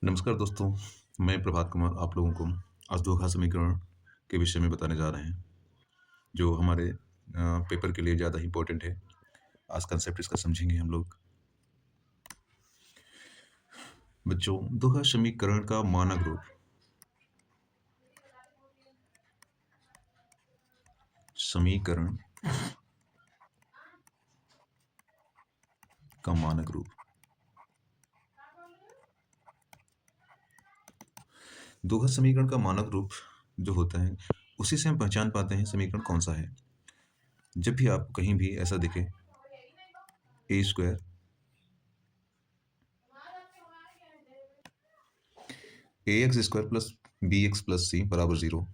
नमस्कार दोस्तों, मैं प्रभात कुमार आप लोगों को आज दोहा समीकरण के विषय में बताने जा रहे हैं, जो हमारे पेपर के लिए ज़्यादा ही इम्पोर्टेंट है। आज कंसेप्ट इसका समझेंगे हम लोग। बच्चों, दोहा समीकरण का मानक रूप। समीकरण का मानक रूप। दोहा समीकरण का मानक रूप जो होता है, उसी से हम पहचान पाते हैं समीकरण कौन सा है। जब भी आप कहीं भी ऐसा दिखे, a square a x square plus b x plus c बराबर 0,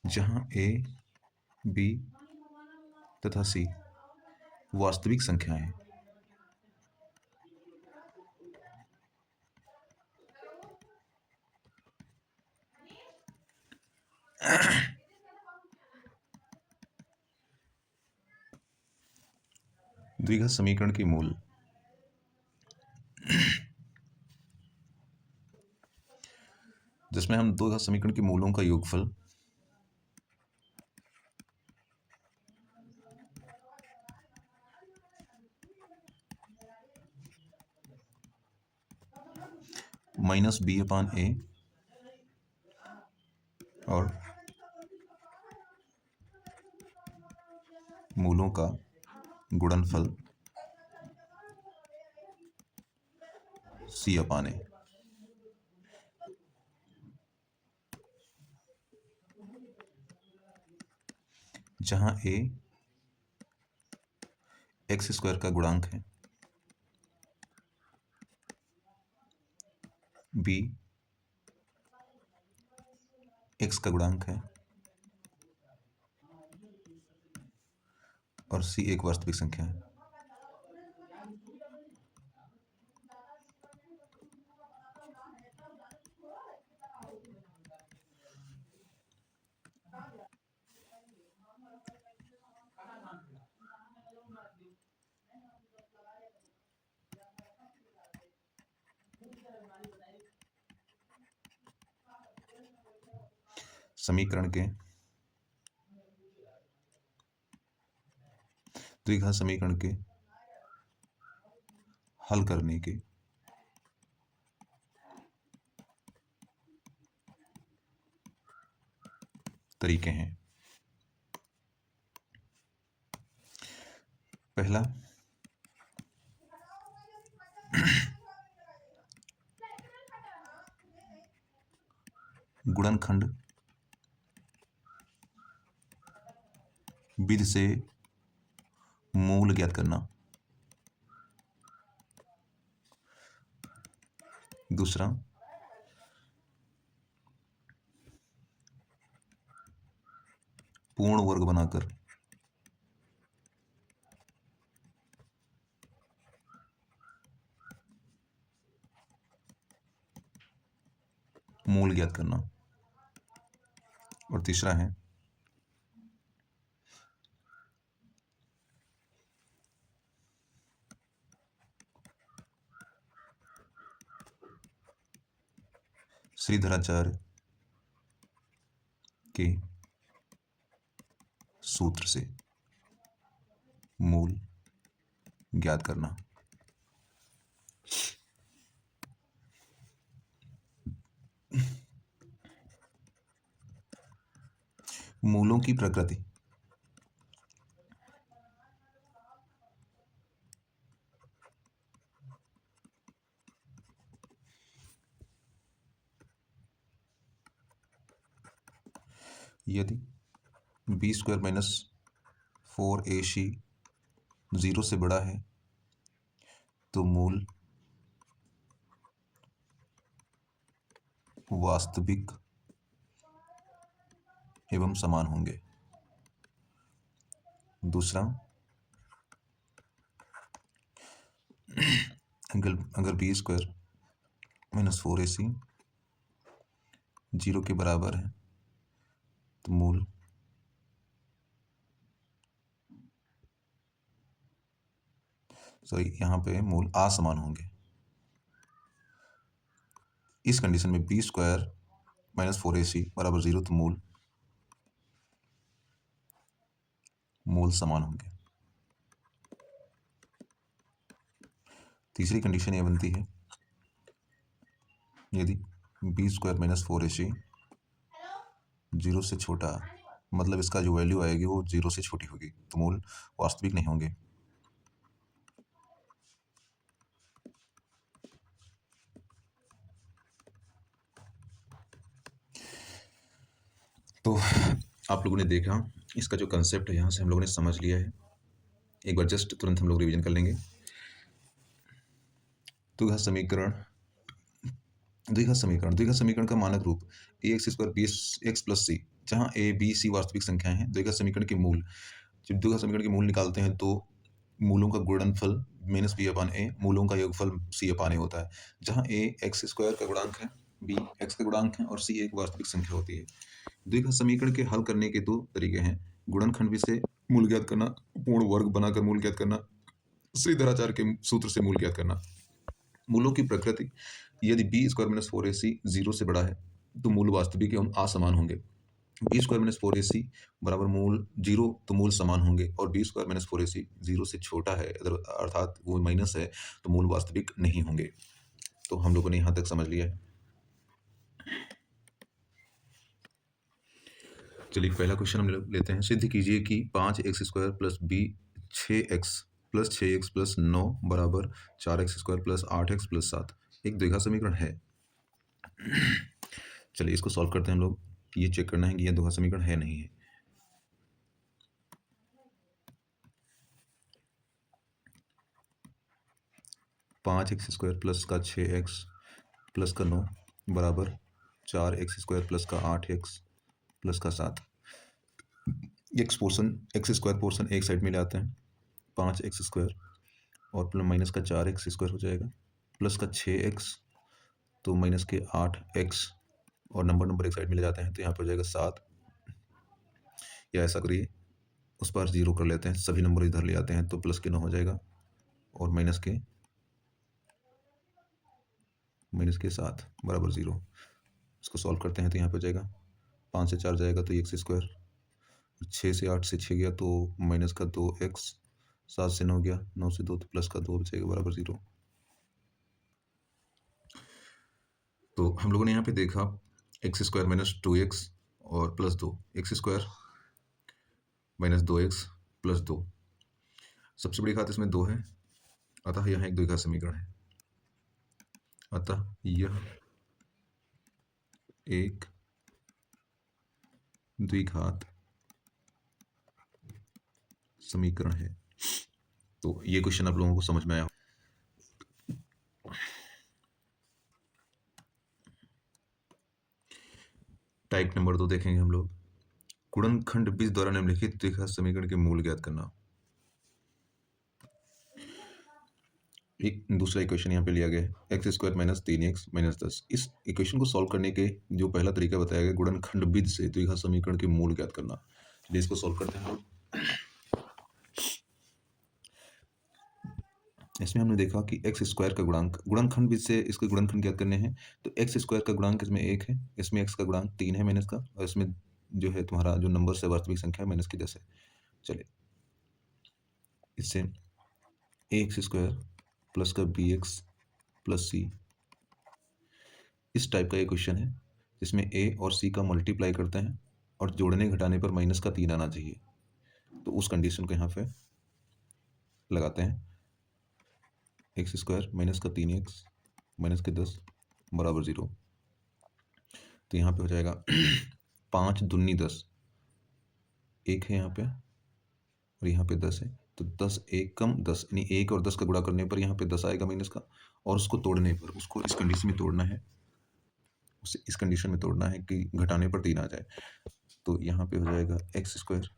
जहां ए बी तथा सी वास्तविक संख्याएं हैं, द्विघात समीकरण के मूल। जिसमें हम द्विघात समीकरण के मूलों का योगफल माइनस बी अपान ए और मूलों का गुणनफल सी अपान ए। जहां ए एक्स स्क्वायर का गुणांक है, बी एक्स का गुणांक है और सी एक वास्तविक संख्या है। समीकरण के द्विघात समीकरण के हल करने के तरीके हैं। पहला, गुणनखंड विधि से मूल ज्ञात करना। दूसरा, पूर्ण वर्ग बनाकर मूल ज्ञात करना। और तीसरा है श्रीधराचार्य के सूत्र से मूल ज्ञात करना। मूलों की प्रकृति। यदि बी स्क्वायर माइनस 4ac 0 से बड़ा है तो मूल वास्तविक एवं समान होंगे। दूसरा, अगर बी स्क्वायर माइनस 4ac 0 के बराबर है तो मूल यहाँ पे मूल असमान होंगे। इस कंडीशन में बी स्क्वायर माइनस 4ac बराबर 0, तो मूल समान होंगे। तीसरी कंडीशन ये बनती है, यदि बी स्क्वायर माइनस 4ac 0 से छोटा, मतलब इसका जो वैल्यू आएगी वो 0 से छोटी होगी, तो मूल वास्तविक नहीं होंगे। तो आप लोगों ने देखा, इसका जो कंसेप्ट है यहाँ से हम लोगों ने समझ लिया है। एक बार जस्ट तुरंत हम लोग रिवीजन कर लेंगे। द्विघात समीकरण का मानक रूप ax square b x plus c, जहाँ a b c वास्तविक संख्याएं हैं। द्विघात समीकरण के मूल, जब द्विघात समीकरण के मूल निकालते हैं तो मूलों का गुणनफल माइनस बी अपान ए, मूलों का योगफल सी अपान ए होता है, जहाँ a एक्स स्क्वायर का गुणांक है, b एक्स का गुणांक है और c एक वास्तविक संख्या होती है। द्विघात समीकरण के हल करने के दो तरीके हैं, गुणनखंड से मूल ज्ञात करना, पूर्ण वर्ग बनाकर मूल ज्ञात करना, श्रीधराचार्य के सूत्र से मूल ज्ञात करना। मूलों की प्रकृति, यदि बी स्क्वायर माइनस 4ac 0 से बड़ा है तो मूल वास्तविक एवं असमान होंगे। बी स्क्वायर माइनस 4ac बराबर मूल 0, तो मूल समान होंगे। और बी स्क्वायर माइनस 4ac 0 से छोटा है, अर्थात वो माइनस है, तो मूल वास्तविक नहीं होंगे। तो हम लोगों ने यहाँ तक समझ लिया है। चलिए पहला क्वेश्चन हम लोग लेते हैं। सिद्ध कीजिए कि 5x square plus B 6x plus 9 बराबर 4x square plus 8x plus 7 एक द्विघात समीकरण है। चलिए इसको सॉल्व करते हैं हम लोग। ये चेक करना है कि यह द्विघात समीकरण है नहीं है। पाँच एक्स स्क्वायर प्लस का 6x प्लस का 9 बराबर 4x स्क्वायर प्लस का 8x प्लस का 7। एक्स स्क्वायर पोर्शन एक साइड में ले आते हैं, 5x स्क्वायर और प्लस माइनस का 4x स्क्वायर हो जाएगा, प्लस का 6x तो माइनस के 8x और नंबर एक साइड में ले जाते हैं तो यहाँ पर हो जाएगा 7। या ऐसा करिए, उस पर 0 कर लेते हैं, सभी नंबर इधर ले आते हैं तो प्लस के 9 हो जाएगा और माइनस के 7 बराबर 0। इसको सॉल्व करते हैं तो यहाँ पर जाएगा 5 से 4 जाएगा तो एक्स स्क्वायर, 6 से 8 से 6 गया तो माइनस का 2x, 7 से 9 गया, 9 से 2 तो प्लस का 2 बचेगा बराबर 0। तो हम लोगों ने यहाँ पे देखा एक्स स्क्वायर माइनस 2x और plus 2, x square minus 2x plus 2, सबसे बड़ी घात इसमें 2 है, अतः यह एक द्विघात समीकरण है। अतः यह एक द्विघात समीकरण है। तो ये क्वेश्चन आप लोगों को समझ में आया। टाइप नंबर 2 देखेंगे हम लोग। गुणनखंड बीज द्वारा निम्नलिखित द्विघात समीकरण के मूल ज्ञात करना। एक दूसरा इक्वेशन यहाँ पे लिया गया है, x square minus 3x minus 10। इस इक्वेशन को सॉल्व करने के जो पहला तरीका बताया गया, गुणनखंड बीज से द्विघात समीकरण के मूल ज्ञात करना। चलिए इसको सॉल्व करते हैं। इसमें हमने देखा कि एक्स स्क्वायर का गुणांक, गुणनखंड बीज से इसके गुणनखंड ज्ञात करने हैं, तो एक्स स्क्वायर का गुणांक इसमें 1 है, इसमें एक्स का गुणांक 3 है माइनस का, और इसमें जो है तुम्हारा जो नंबर से वास्तविक संख्या माइनस की 10 है। चलिए इससे एक्स स्क्वायर प्लस का बी एक्स प्लस सी, इस टाइप का ये क्वेश्चन है जिसमें ए और सी का मल्टीप्लाई करते हैं और जोड़ने घटाने पर माइनस का 3 आना चाहिए। तो उस कंडीशन को यहाँ पे लगाते हैं, एक्स स्क्वायर माइनस का 3x माइनस के 10 बराबर 0। तो यहाँ पे हो जाएगा 5 दूनी 10, 1 है यहाँ पे और यहाँ पे 10 है, तो 10 1 कम 10, यानी 1 और 10 का गुणा करने पर यहाँ पे 10 आएगा माइनस का, और उसको तोड़ने पर, उसको इस कंडीशन में तोड़ना है, उसे इस कंडीशन में तोड़ना है कि घटाने पर 3 आ जाए। तो यहाँ पे हो जाएगा एक्स स्क्वायर,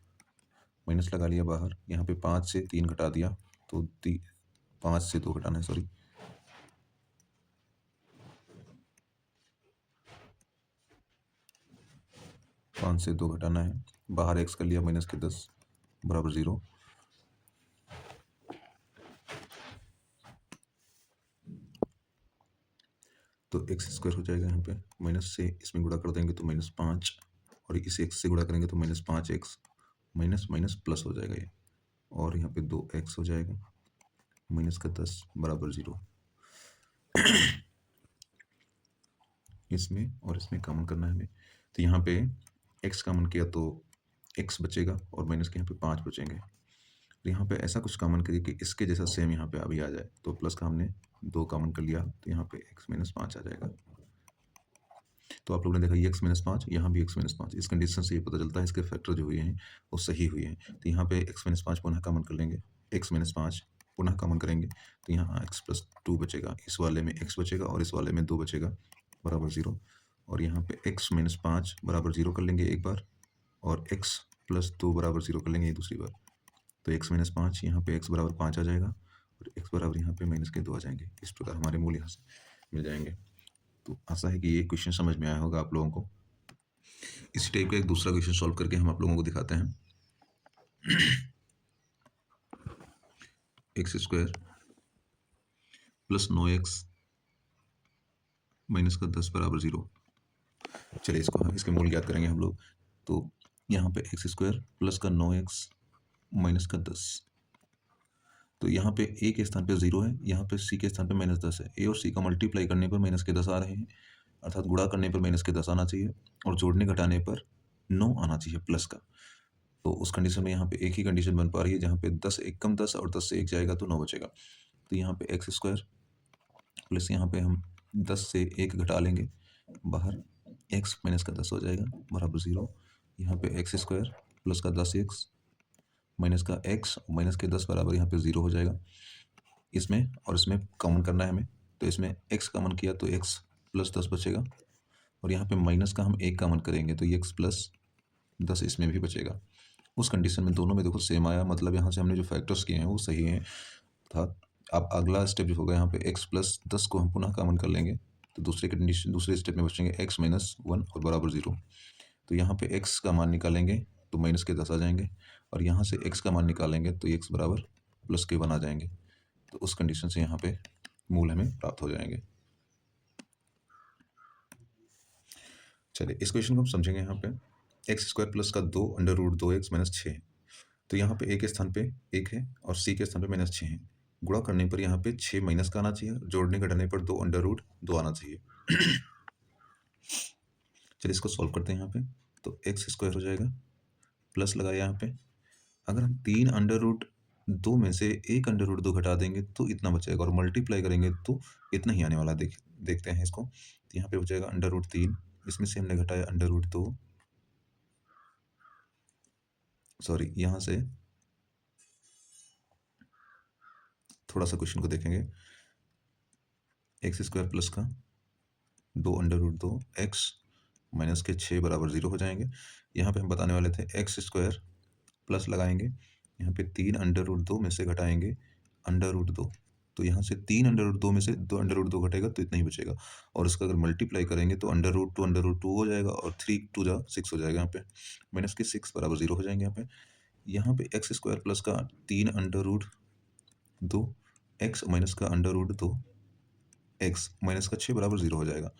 माइनस लगा लिया बाहर, यहाँ पे 5 से 3 घटा दिया तो 5 से 2 घटाना है, सॉरी, 5 से 2 घटाना है, बाहर एक्स कर लिया माइनस के 10 बराबर 0। तो एक्स स्क्वायर हो जाएगा यहाँ पे, माइनस से इसमें गुणा कर देंगे तो -5, और इसे एक्स से गुणा करेंगे तो -5x, माइनस माइनस प्लस हो जाएगा ये, और यहाँ पे 2x हो जाएगा, माइनस का 10 बराबर 0। इसमें और इसमें कॉमन करना है हमें, तो यहाँ पे x कॉमन किया तो x बचेगा, और माइनस के यहाँ पे 5 बचेंगे। तो यहाँ पे ऐसा कुछ कॉमन करिए कि इसके जैसा सेम यहाँ पे अभी आ जाए। तो प्लस का हमने 2 कॉमन कर लिया, तो यहाँ पे x-5 आ जाएगा। तो आप लोगों ने देखा ये x-5, यहाँ भी x-5। इस कंडीशन से ये पता चलता है इसके फैक्टर जो हुए हैं वो सही हुए हैं। तो यहाँ पे x-5 पुनः कॉमन कर लेंगे, x-5 पुनः कॉमन करेंगे तो यहाँ x+2 बचेगा, इस वाले में x बचेगा और इस वाले में 2 बचेगा, बराबर 0। और यहाँ पे x-5 बराबर 0 कर लेंगे एक बार, और x+2 बराबर 0 कर लेंगे दूसरी बार। तो x-5, यहाँ पे x बराबर 5 आ जाएगा, और x बराबर यहाँ पे माइनस के 2 आ जाएंगे। इस प्रकार हमारे मूल यहाँ से मिल जाएंगे। तो आशा है कि ये क्वेश्चन समझ में आया होगा आप लोगों को। इसी टाइप का एक दूसरा क्वेश्चन सॉल्व करके हम आप लोगों को दिखाते हैं। x² प्लस 9x माइनस का 10 बराबर 0। चलिए इसके मूल ज्ञात करेंगे हम लोग। तो यहाँ पे x² प्लस का 9x माइनस का 10, तो यहाँ पे a के स्थान पे 0 है, यहाँ पे c के स्थान पे -10 है। a और c का मल्टीप्लाई करने पर माइनस के 10 आ रहे हैं, अर्थात गुणा करने पर माइनस के 10 आना चाहिए, और जोड़ने घटाने पर 9 आना चाहिए प्लस का। तो उस कंडीशन में यहाँ पे एक ही कंडीशन बन पा रही है, जहाँ पे 10 एक कम 10 और 10 से 1 जाएगा तो 9 बचेगा। तो यहाँ पे x² प्लस यहाँ पे हम 10 से 1 घटा लेंगे बाहर, x माइनस का 10 हो जाएगा, बराबर 0। यहाँ पे x² प्लस का 10x माइनस का x माइनस के 10 बराबर यहाँ पे 0 हो जाएगा। इसमें और इसमें कॉमन करना है हमें, तो इसमें x कॉमन किया तो x प्लस 10 बचेगा, और यहाँ पे माइनस का हम 1 कॉमन करेंगे तो ये x प्लस 10 इसमें भी बचेगा। उस कंडीशन में दोनों में देखो सेम आया, मतलब यहाँ से हमने जो फैक्टर्स किए हैं वो सही हैं। अर्थात अब अगला स्टेप जो होगा, यहाँ पे x प्लस 10 को हम पुनः कॉमन कर लेंगे, तो दूसरे स्टेप में बचेंगे x माइनस 1 और बराबर 0। तो यहाँ पे x का मान निकालेंगे तो माइनस के 10 आ जाएंगे, और यहाँ से x का मान निकालेंगे तो x बराबर प्लस के 1 आ जाएंगे। तो उस कंडीशन से यहाँ पे मूल हमें प्राप्त हो जाएंगे। चलिए इस क्वेश्चन को हम समझेंगे। यहाँ पे x² प्लस का 2 अंडर रूट 2x माइनस 6 है। तो यहाँ पे a के स्थान पे 1 है और c के स्थान पे -6 है। गुणा करने पर यहाँ पे 6 माइनस का आना चाहिए, जोड़ने घटाने पर 2 अंडर रूट 2 आना चाहिए। चलिए इसको सॉल्व करते हैं। यहाँ पे तो x² हो जाएगा, प्लस लगाया यहाँ पे, अगर हम 3 अंडर रूट 2 में से 1 अंडर रूट 2 घटा देंगे तो इतना बचेगा, और मल्टीप्लाई करेंगे तो इतना ही आने वाला है। देखते हैं इसको। तो यहाँ पे हो जाएगा अंडर रूट 3, इसमें से हमने घटाया अंडर रूट 2, सॉरी यहाँ से थोड़ा सा क्वेश्चन को देखेंगे। x² प्लस का 2 अंडर रूट 2 x माइनस के 6 बराबर 0 हो जाएंगे। यहाँ पे हम बताने वाले थे x² प्लस लगाएंगे, यहाँ पे 3 अंडर रूट 2 में से घटाएंगे अंडर रूट 2, तो यहाँ से 3 अंडर रूट 2 में से 2 अंडर रूट 2 घटेगा तो इतना ही बचेगा, और इसका अगर मल्टीप्लाई करेंगे तो अंडर रूट 2 हो जाएगा, और 3 2 जा 6 हो जाएगा। यहाँ पे माइनस के 6 बराबर 0 हो जाएंगे। यहाँ पे x² प्लस का 3 अंडर रूट 2 x माइनस का अंडर रूट 2 x माइनस का 6 बराबर 0 हो जाएगा।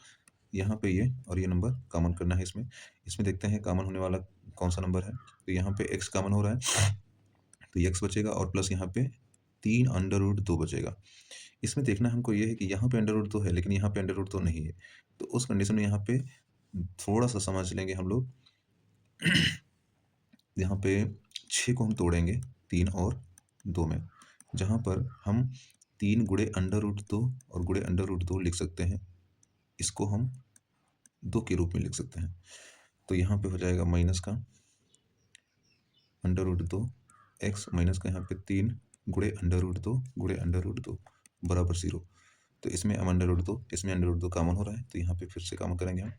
यहाँ पे ये और ये नंबर कॉमन करना है। इसमें देखते हैं कॉमन होने वाला कौन सा नंबर है। तो यहाँ पे x कॉमन हो रहा है तो ये x बचेगा, और प्लस यहाँ पे 3 अंडर रूट 2 बचेगा। इसमें देखना हमको ये है कि यहाँ पे अंडर रूट 2 है लेकिन यहाँ पे अंडर रूट 2 नहीं है, तो उस कंडीशन में यहाँ पे थोड़ा सा समझ लेंगे हम लोग। यहाँ पे 6 को हम तोड़ेंगे 3 और 2 में, जहाँ पर हम 3 गुणे अंडर रूट 2 और गुणे अंडर रूट 2 लिख सकते हैं, इसको हम 2 के रूप में लिख सकते हैं। तो यहाँ पे हो जाएगा माइनस का अंडर रूट 2 x माइनस का यहाँ पे 3 गुणे अंडर रूट 2 गुणे अंडर रूट 2 बराबर 0। तो इसमें हम अंडर रूट 2, इसमें अंडर रूट 2 कॉमन हो रहा है, तो यहाँ पे फिर से कॉमन करेंगे हम।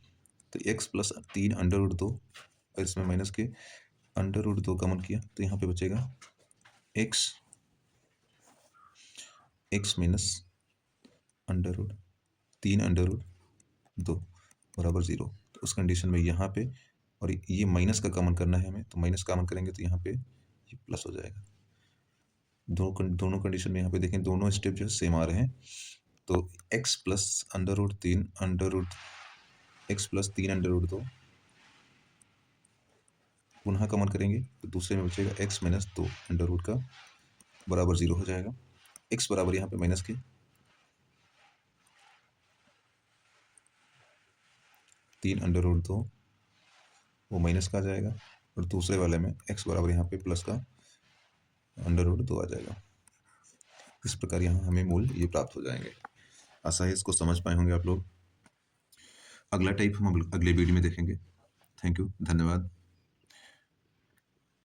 तो x प्लस 3 अंडर रूट 2 और इसमें माइनस के अंडर रूट 2 कॉमन किया तो यहाँ पे बचेगा x minus under root 3 under root 2 बराबर 0। तो उस कंडीशन में यहाँ पे और ये माइनस का कॉमन करना है हमें, तो माइनस कॉमन करेंगे तो यहाँ पे ये प्लस हो जाएगा। दोनों कंडीशन में यहाँ पे देखें दोनों स्टेप जो है सेम आ रहे हैं। तो x plus under root 3 under root x plus 3 under root 2 पुनः कॉमन करेंगे तो दूसरे में बचेगा x माइनस 2 अंडर रूट का बराबर 0 हो जाएगा। x बराबर यहाँ पे माइनस के 3 अंडर रूट 2 वो माइनस का आ जाएगा और दूसरे वाले में x बराबर यहाँ पे प्लस का अंडर रूट 2 आ जाएगा। इस प्रकार यहाँ हमें मूल ये प्राप्त हो जाएंगे। आशा है इसको समझ पाए होंगे आप लोग। अगला टाइप हम अगले वीडियो में देखेंगे। थैंक यू, धन्यवाद।